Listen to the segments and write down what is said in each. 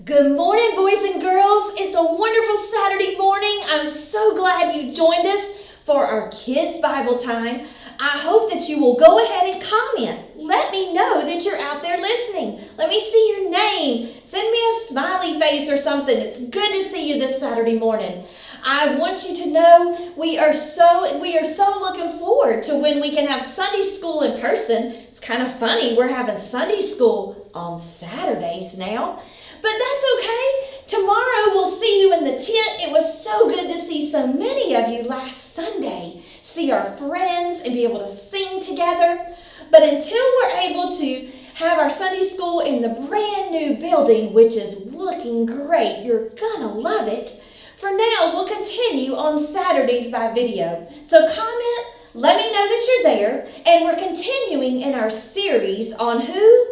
Good morning, boys and girls. It's a wonderful Saturday morning. I'm so glad you joined us for our Kids Bible time. I hope that you will go ahead and comment. Let me know that you're out there listening. Let me see your name. Send me a smiley face or something. It's good to see you this Saturday morning. I want you to know we are so looking forward to when we can have Sunday school in person. It's kind of funny. We're having Sunday school on Saturdays now. But that's okay. Tomorrow we'll see you in the tent. It was so good to see so many of you last Sunday. See our friends and be able to sing together. But until we're able to have our Sunday school in the brand new building, which is looking great, you're gonna love it. For now, we'll continue on Saturdays by video. So comment, let me know that you're there. And we're continuing in our series on who?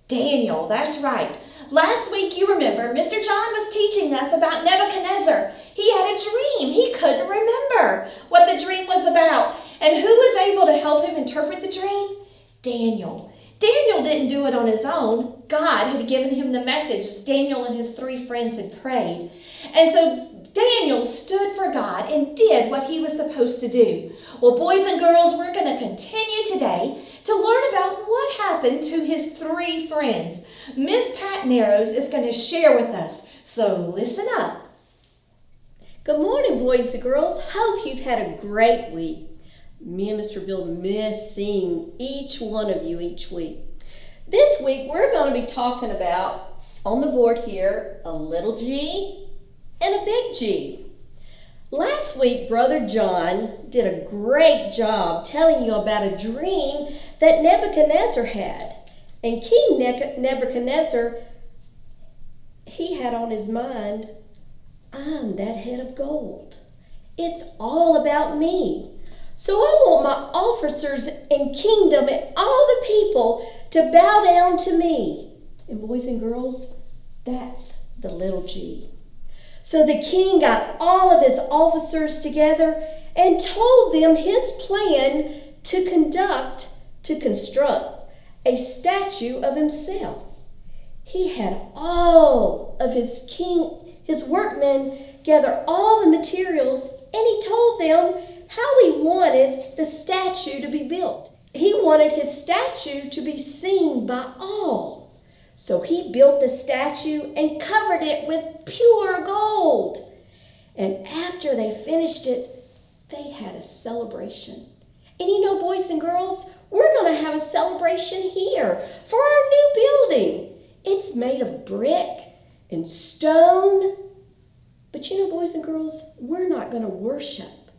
Daniel, that's right. Last week, you remember, Mr. John was teaching us about Nebuchadnezzar. He had a dream. He couldn't remember what the dream was about. And who was able to help him interpret the dream? Daniel. Daniel didn't do it on his own. God had given him the message as Daniel and his 3 friends had prayed. And so Daniel stood for God and did what he was supposed to do. Well, boys and girls, we're going to continue today to learn about what happened to his 3 friends. Miss Pat Narrows is going to share with us, so listen up. Good morning, boys and girls. Hope you've had a great week. Me and Mr. Bill miss seeing each one of you each week. This week, we're going to be talking about, on the board here, a little G and a big G. Last week, Brother John did a great job telling you about a dream that Nebuchadnezzar had. And King Nebuchadnezzar, he had on his mind, I'm that head of gold. It's all about me. So I want my officers and kingdom and all the people to bow down to me. And boys and girls, that's the little G. So the king got all of his officers together and told them his plan to construct a statue of himself. He had all of his workmen gather all the materials, and he told them how he wanted the statue to be built. He wanted his statue to be seen by all. So he built the statue and covered it with pure gold. And after they finished it, they had a celebration. And you know, boys and girls, we're going to have a celebration here for our new building. It's made of brick and stone. But you know, boys and girls, we're not going to worship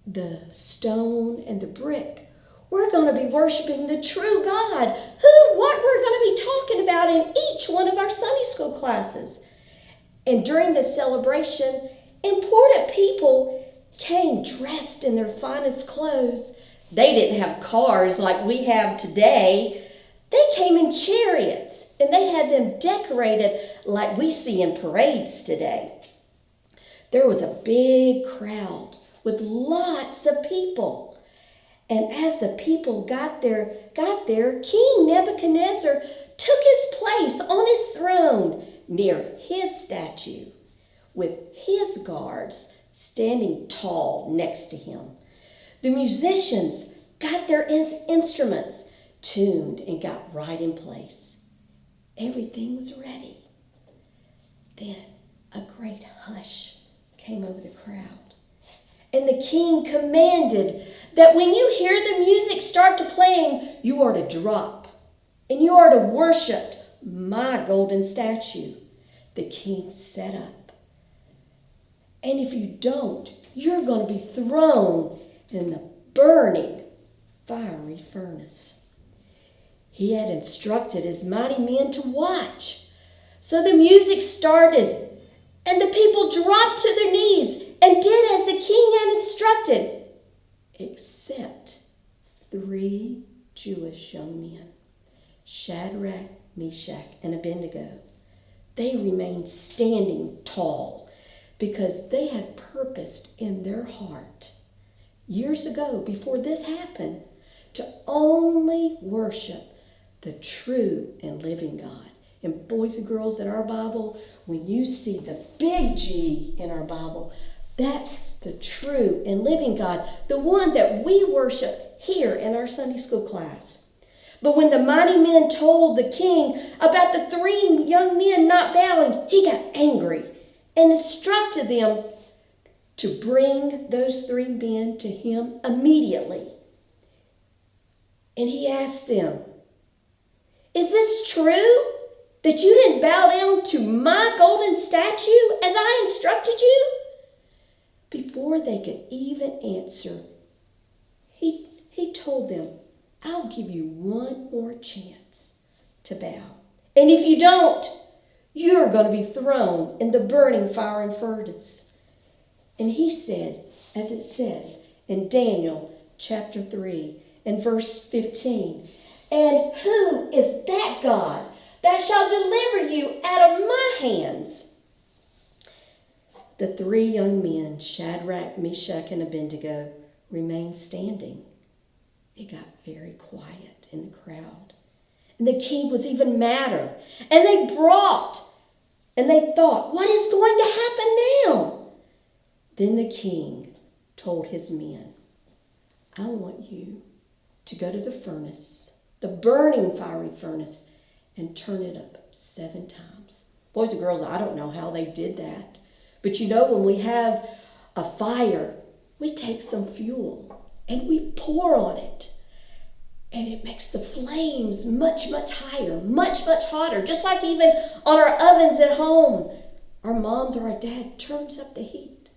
the stone and the brick. We're going to be worshiping the true God, what we're going to be talking about in each one of our Sunday school classes. And during the celebration, important people came dressed in their finest clothes. They didn't have cars like we have today. They came in chariots, and they had them decorated like we see in parades today. There was a big crowd with lots of people. And as the people got there, King Nebuchadnezzar took his place on his throne near his statue, with his guards standing tall next to him. The musicians got their instruments tuned and got right in place. Everything was ready. Then a great hush came over the crowd. And the king commanded that when you hear the music start to playing, you are to drop and you are to worship my golden statue. The king set up. And if you don't, you're going to be thrown in the burning fiery furnace. He had instructed his mighty men to watch. So the music started, and the people dropped to their knees and did as the king had instructed, except 3 Jewish young men, Shadrach, Meshach, and Abednego. They remained standing tall because they had purposed in their heart, years ago, before this happened, to only worship the true and living God. And boys and girls, in our Bible, when you see the big G in our Bible, that's the true and living God, the one that we worship here in our Sunday school class. But when the mighty men told the king about the 3 young men not bowing, he got angry and instructed them to bring those 3 men to him immediately. And he asked them, "Is this true that you didn't bow down to my golden statue as I instructed you?" Before they could even answer, he told them, "I'll give you one more chance to bow. And if you don't, you're going to be thrown in the burning fire and furnace." And he said, as it says in Daniel chapter 3 and verse 15, "And who is that God that shall deliver you out of my hands?" The 3 young men, Shadrach, Meshach, and Abednego, remained standing. It got very quiet in the crowd. And the king was even madder. And they thought, what is going to happen now? Then the king told his men, "I want you to go to the furnace, the burning fiery furnace, and turn it up 7 times. Boys and girls, I don't know how they did that. But you know, when we have a fire, we take some fuel and we pour on it. And it makes the flames much, much higher, much, much hotter. Just like even on our ovens at home, our moms or our dad turns up the heat.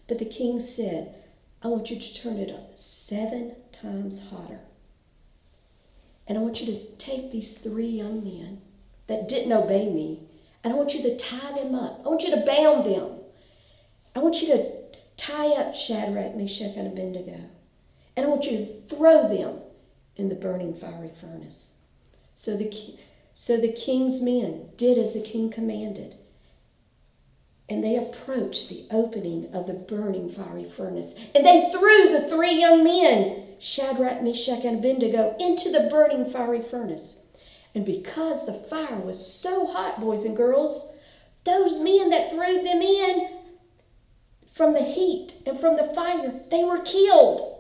But the king said, "I want you to turn it up 7 times hotter. And I want you to take these 3 young men that didn't obey me, and I want you to tie them up. I want you to bound them. I want you to tie up Shadrach, Meshach, and Abednego. And I want you to throw them in the burning fiery furnace." So the king's men did as the king commanded. And they approached the opening of the burning fiery furnace. And they threw the 3 young men, Shadrach, Meshach, and Abednego, into the burning fiery furnace. And because the fire was so hot, boys and girls, those men that threw them in, from the heat and from the fire, they were killed.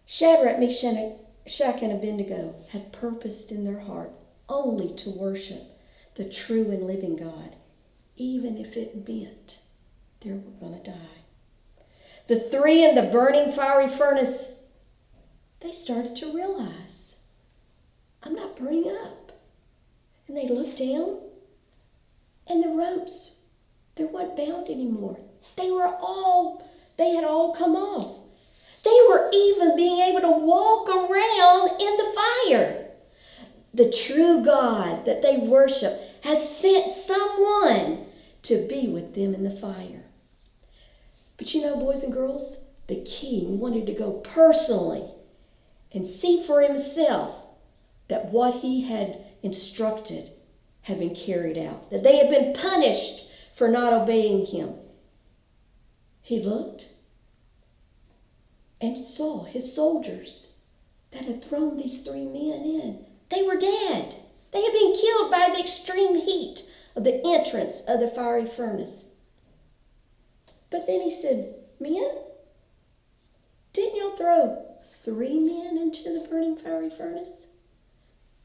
Shadrach, Meshach, and Abednego had purposed in their heart only to worship the true and living God, even if it meant they were going to die. The 3 in the burning fiery furnace, they started to realize, I'm not burning up. And they looked down, and the ropes, they weren't bound anymore. They had all come off. They were even being able to walk around in the fire. The true God that they worship has sent someone to be with them in the fire. But you know, boys and girls, the king wanted to go personally and see for himself that what he had instructed had been carried out, that they had been punished for not obeying him. He looked and saw his soldiers that had thrown these 3 men in. They were dead. They had been killed by the extreme heat of the entrance of the fiery furnace. But then he said, "Men, didn't y'all throw 3 men into the burning fiery furnace?"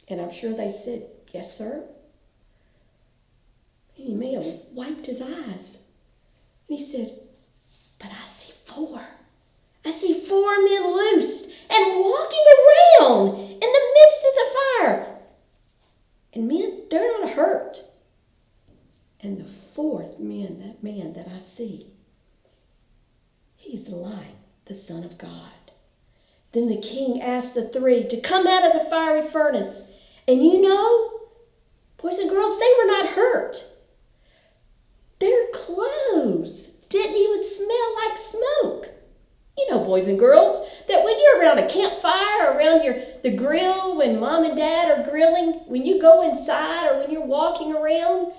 And I'm sure they said, "Yes, sir." He may have wiped his eyes. And he said, "But I see 4. I see 4 men loosed and walking around in the midst of the fire. And men, they're not hurt. And the 4th man that I see, he's like the Son of God." Then the king asked the 3 to come out of the fiery furnace. And you know, boys and girls, they were not hurt. Their clothes didn't even smell like smoke. You know, boys and girls, that when you're around a campfire, around the grill, when mom and dad are grilling, when you go inside or when you're walking around,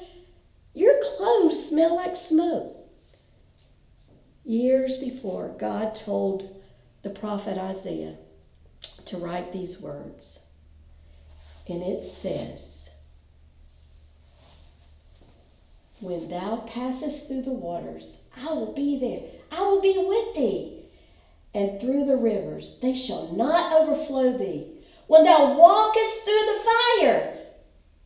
your clothes smell like smoke. Years before, God told the prophet Isaiah to write these words. And it says, When thou passest through the waters, I will be there. I will be with thee. And through the rivers, they shall not overflow thee. When thou walkest through the fire,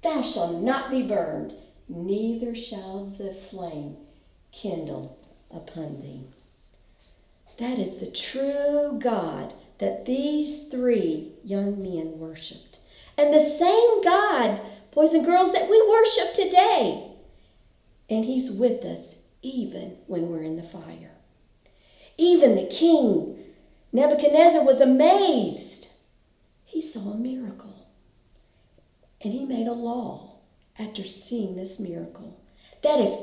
thou shalt not be burned, neither shall the flame kindle upon thee. That is the true God that these three young men worshiped. And the same God, boys and girls, that we worship today. And he's with us even when we're in the fire. Even the king, Nebuchadnezzar, was amazed. He saw a miracle. And he made a law after seeing this miracle, that if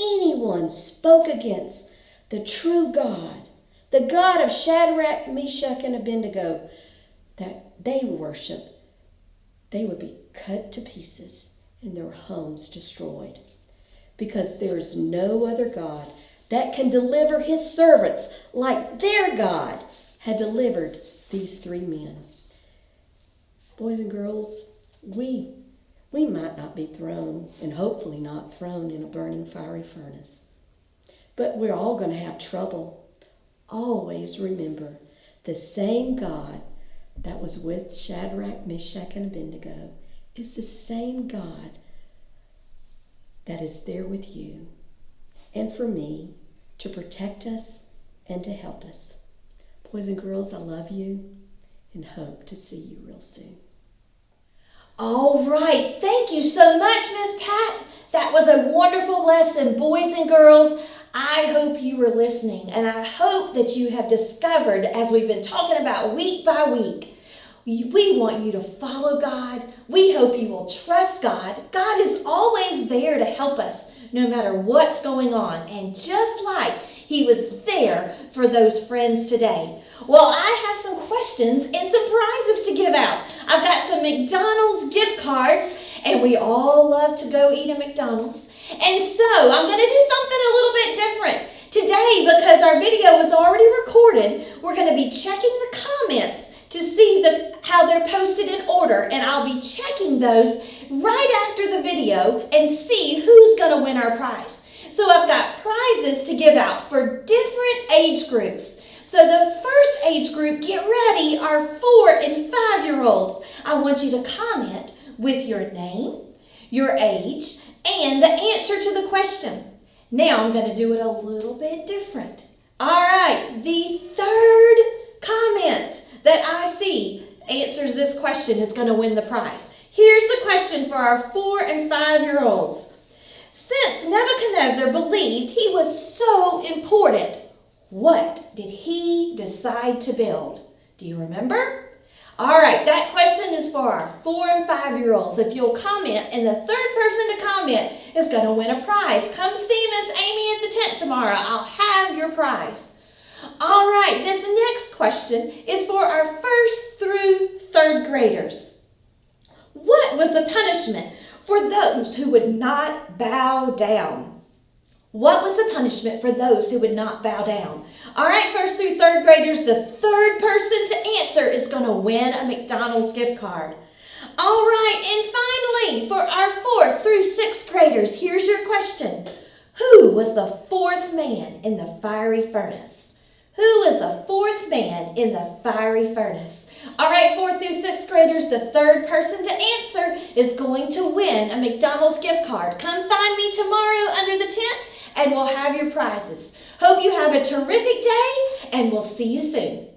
anyone spoke against the true God, the God of Shadrach, Meshach, and Abednego that they worship, they would be cut to pieces and their homes destroyed. Because there is no other God that can deliver his servants like their God had delivered these three men. Boys and girls, we might not be thrown, and hopefully not thrown in a burning fiery furnace. But we're all going to have trouble. Always remember, the same God that was with Shadrach, Meshach, and Abednego is the same God that is there with you and for me to protect us and to help us. Boys and girls, I love you and hope to see you real soon. All right. Thank you so much, Miss Pat. That was a wonderful lesson, boys and girls. I hope you were listening, and I hope that you have discovered, as we've been talking about week by week, we want you to follow God. We hope you will trust God. God is always there to help us, no matter what's going on. And just like he was there for those friends today. Well, I have some questions and some prizes to give out. I've got some McDonald's gift cards, and we all love to go eat at McDonald's. And so I'm going to do something a little bit different. Today, because our video was already recorded, we're going to be checking the comments to see how they're posted in order, and I'll be checking those right after the video and see who's going to win our prize. So I've got prizes to give out for different age groups. So the first age group, get ready, are 4 and 5-year-olds. I want you to comment with your name, your age, and the answer to the question. Now I'm going to do it a little bit different. All right, the third comment that I see answers this question is going to win the prize. Here's the question for our 4 and 5-year-olds. Since Nebuchadnezzar believed he was so important, what did he decide to build? Do you remember? All right, that question is for our 4 and 5-year-olds. If you'll comment, and the third person to comment is going to win a prize. Come see Miss Amy at the tent tomorrow. I'll have your prize. All right, this next question is for our 1st through 3rd graders. What was the punishment for those who would not bow down? What was the punishment for those who would not bow down? All right, 1st through 3rd graders, the third person to answer is going to win a McDonald's gift card. All right, and finally, for our 4th through 6th graders, here's your question. Who was the 4th man in the fiery furnace? Who is the 4th man in the fiery furnace? All right, 4th through 6th graders, the third person to answer is going to win a McDonald's gift card. Come find me tomorrow under the tent, and we'll have your prizes. Hope you have a terrific day, and we'll see you soon.